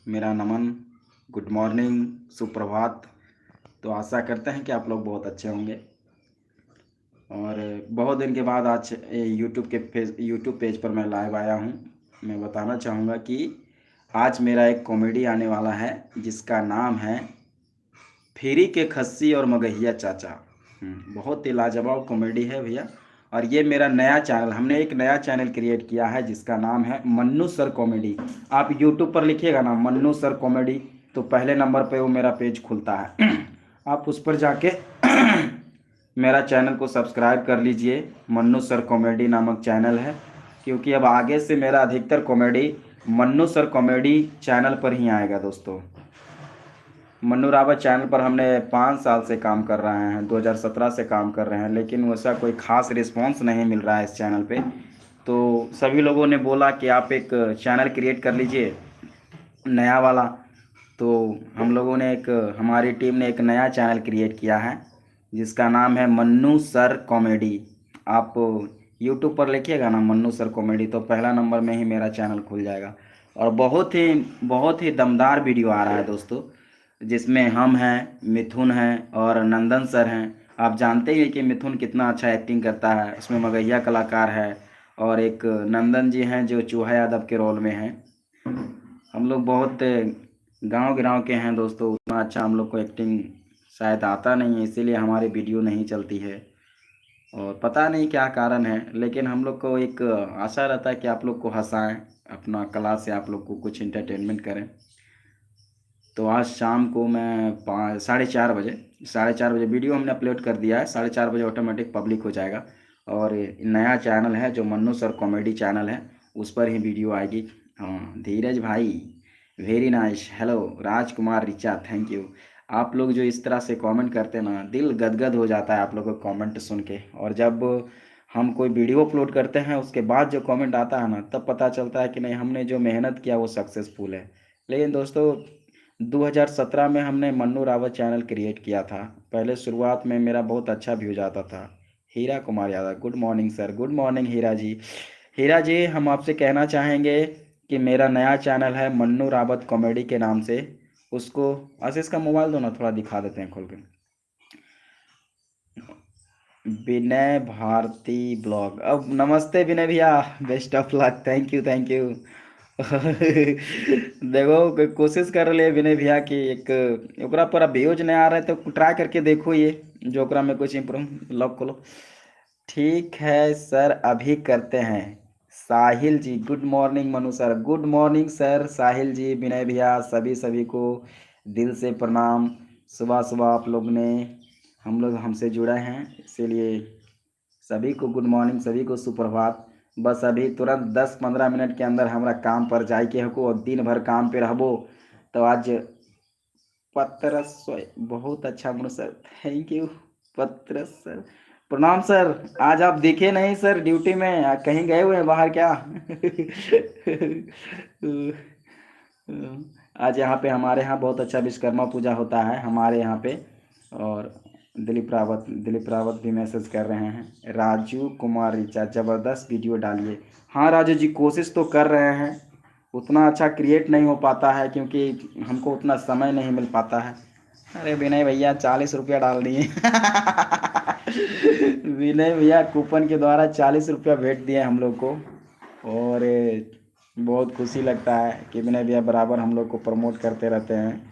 मेरा नमन, good morning, सुप्रभात। तो आशा करते हैं कि आप लोग बहुत अच्छे होंगे। और बहुत दिन के बाद आज यूट्यूब पेज पर मैं लाइव आया हूँ। मैं बताना चाहूँगा कि आज मेरा एक कॉमेडी आने वाला है जिसका नाम है फेरी के खस्सी और मगहिया चाचा। बहुत ही लाजवाब कॉमेडी है भैया। और ये मेरा नया चैनल, हमने एक नया चैनल क्रिएट किया है जिसका नाम है मन्नू सर कॉमेडी। आप यूट्यूब पर लिखिएगा ना मन्नू सर कॉमेडी, तो पहले नंबर पे वो मेरा पेज खुलता है। आप उस पर जाके मेरा चैनल को सब्सक्राइब कर लीजिए। मन्नू सर कॉमेडी नामक चैनल है, क्योंकि अब आगे से मेरा अधिकतर comedy Mannu sir comedy channel पर ही आएगा दोस्तों। मन्नू रावत चैनल पर हमने 5 साल से काम कर रहे हैं, 2017 से काम कर रहे हैं, लेकिन वैसा कोई ख़ास रिस्पांस नहीं मिल रहा है इस चैनल पे। तो सभी लोगों ने बोला कि आप एक चैनल क्रिएट कर लीजिए नया वाला। तो हम लोगों ने हमारी टीम ने एक नया चैनल क्रिएट किया है जिसका नाम है मन्नू सर कॉमेडी। आप यूट्यूब पर लिखिएगा ना मन्नू सर कॉमेडी, तो पहला नंबर में ही मेरा चैनल खुल जाएगा। और बहुत ही दमदार वीडियो आ रहा है दोस्तों, जिसमें हम हैं, मिथुन हैं और नंदन सर हैं। आप जानते ही हैं कि मिथुन कितना अच्छा एक्टिंग करता है, उसमें मगहिया कलाकार है। और एक नंदन जी हैं जो चूहा यादव के रोल में हैं। हम लोग बहुत गांव गिराव के हैं दोस्तों, उतना अच्छा हम लोग को एक्टिंग शायद आता नहीं है, इसीलिए हमारी वीडियो नहीं चलती है। और पता नहीं क्या कारण है, लेकिन हम लोग को एक आशा रहता है कि आप लोग को हंसाएं, अपना कला से आप लोग को कुछ इंटरटेनमेंट करें। तो आज शाम को मैं 4:30 बजे वीडियो हमने अपलोड कर दिया है, 4:30 बजे ऑटोमेटिक पब्लिक हो जाएगा। और नया चैनल है जो मन्नू सर कॉमेडी चैनल है, उस पर ही वीडियो आएगी। हाँ धीरज भाई, very nice, hello Rajkumar Richa, thank you. आप लोग जो इस तरह से कमेंट करते हैं ना, दिल गदगद हो जाता है आप लोगों को कमेंट सुन के। और जब हम कोई वीडियो अपलोड करते हैं उसके बाद जो कमेंट आता है ना, तब पता चलता है कि नहीं, हमने जो मेहनत किया वो सक्सेसफुल है। लेकिन दोस्तों 2017 में हमने मन्नू रावत चैनल क्रिएट किया था। पहले शुरुआत में मेरा बहुत अच्छा व्यूज आता था। Hira Kumar Yadav, good morning sir, good morning Hira ji. Hira ji, हम आपसे कहना चाहेंगे कि मेरा नया चैनल है मन्नू रावत कॉमेडी के नाम से। उसको आशीष का मोबाइल दो ना, थोड़ा दिखा देते हैं खोल के। विनय भारती ब्लॉग। अब नमस्ते विनय भैया, best of luck, thank you thank you. देखो कोशिश कर रहे विनय भैया कि एक ओकरा पर व्यूज नहीं आ रहे, तो ट्राई करके देखो ये जो ओकरा में कुछ इम्प्रूव लॉक खोलो। ठीक है सर, अभी करते हैं। Sahil ji, good morning Manu sir, good morning sir. Sahil ji, Vinay भैया, सभी सभी को दिल से प्रणाम। सुबह सुबह आप लोग ने हम लोग हमसे जुड़े हैं, इसीलिए सभी को गुड मॉर्निंग, सभी को सुप्रभात। बस अभी तुरंत 10-15 मिनट के अंदर हमारा काम पर जाए के हको और दिन भर काम पे रहबो। तो आज पत्रस बहुत अच्छा मनु सर, थैंक यू पत्रस सर। प्रणाम सर। आज आप दिखे नहीं सर, ड्यूटी में कहीं गए हुए हैं बाहर क्या? आज यहाँ पे हमारे यहाँ बहुत अच्छा विश्वकर्मा पूजा होता है हमारे यहाँ पे। और दिलीप रावत भी मैसेज कर रहे हैं। राजू कुमार रिचा, ज़बरदस्त वीडियो डालिए। हाँ राजू जी, कोशिश तो कर रहे हैं, उतना अच्छा क्रिएट नहीं हो पाता है क्योंकि हमको उतना समय नहीं मिल पाता है। अरे विनय भैया 40 रुपया डाल दिए। विनय भैया कूपन के द्वारा 40 रुपया भेज दिए हम लोग को। और बहुत खुशी लगता है कि विनय भैया बराबर हम लोग को प्रमोट करते रहते हैं,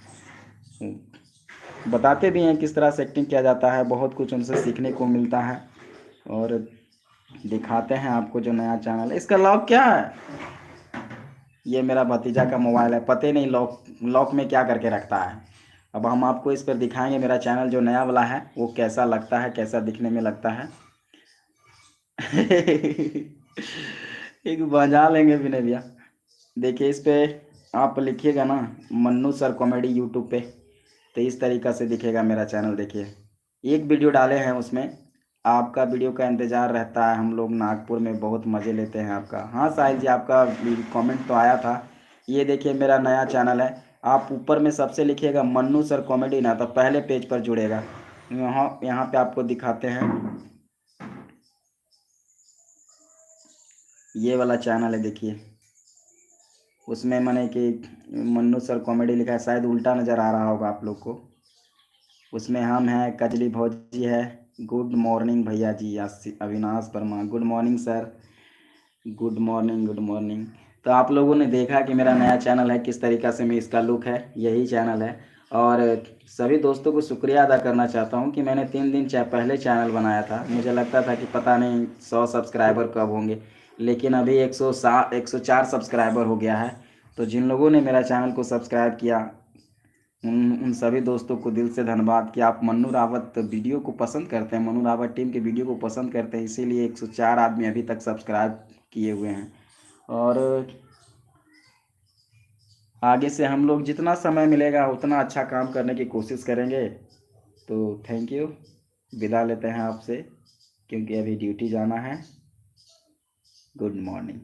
बताते भी हैं किस तरह से एक्टिंग किया जाता है, बहुत कुछ उनसे सीखने को मिलता है। और दिखाते हैं आपको जो नया चैनल है, इसका लॉक क्या है? ये मेरा भतीजा का मोबाइल है, पता नहीं लॉक लॉक में क्या करके रखता है। अब हम आपको इस पर दिखाएंगे मेरा चैनल जो नया वाला है वो कैसा लगता है, कैसा दिखने में लगता है। एक बजा लेंगे विनय भैया। देखिए इस पे आप लिखिएगा ना मन्नू सर कॉमेडी यूट्यूब पे, तो इस तरीक़ा से दिखेगा मेरा चैनल। देखिए एक वीडियो डाले हैं, उसमें आपका वीडियो का इंतज़ार रहता है, हम लोग नागपुर में बहुत मज़े लेते हैं आपका। हाँ साहिल जी, आपका कमेंट तो आया था। ये देखिए मेरा नया चैनल है, आप ऊपर में सबसे लिखिएगा मन्नू सर कॉमेडी ना, तो पहले पेज पर जुड़ेगा। यहाँ यहाँ पे आपको दिखाते हैं, ये वाला चैनल है देखिए। उसमें मैंने कि मन्नू सर कॉमेडी लिखा है, शायद उल्टा नज़र आ रहा होगा आप लोग को। उसमें हम हैं, कजली भौजी है। गुड मॉर्निंग भैया जी, Avinash Verma, good morning sir. Good morning, good morning. तो आप लोगों ने देखा कि मेरा नया चैनल है, किस तरीक़ा से मैं इसका लुक है, यही चैनल है। और सभी दोस्तों को शुक्रिया अदा करना चाहता हूं कि मैंने 3 दिन पहले चैनल बनाया था। मुझे लगता था कि पता नहीं 100 सब्सक्राइबर कब होंगे, लेकिन अभी 104 सब्सक्राइबर हो गया है। तो जिन लोगों ने मेरा चैनल को सब्सक्राइब किया, उन सभी दोस्तों को दिल से धन्यवाद कि आप मन्नू रावत वीडियो को पसंद करते हैं, मन्नू रावत टीम के वीडियो को पसंद करते हैं, इसीलिए 104 आदमी अभी तक सब्सक्राइब किए हुए हैं। और आगे से हम लोग जितना समय मिलेगा उतना अच्छा काम करने की कोशिश करेंगे। तो थैंक यू, विदा लेते हैं आपसे, क्योंकि अभी ड्यूटी जाना है। Good morning.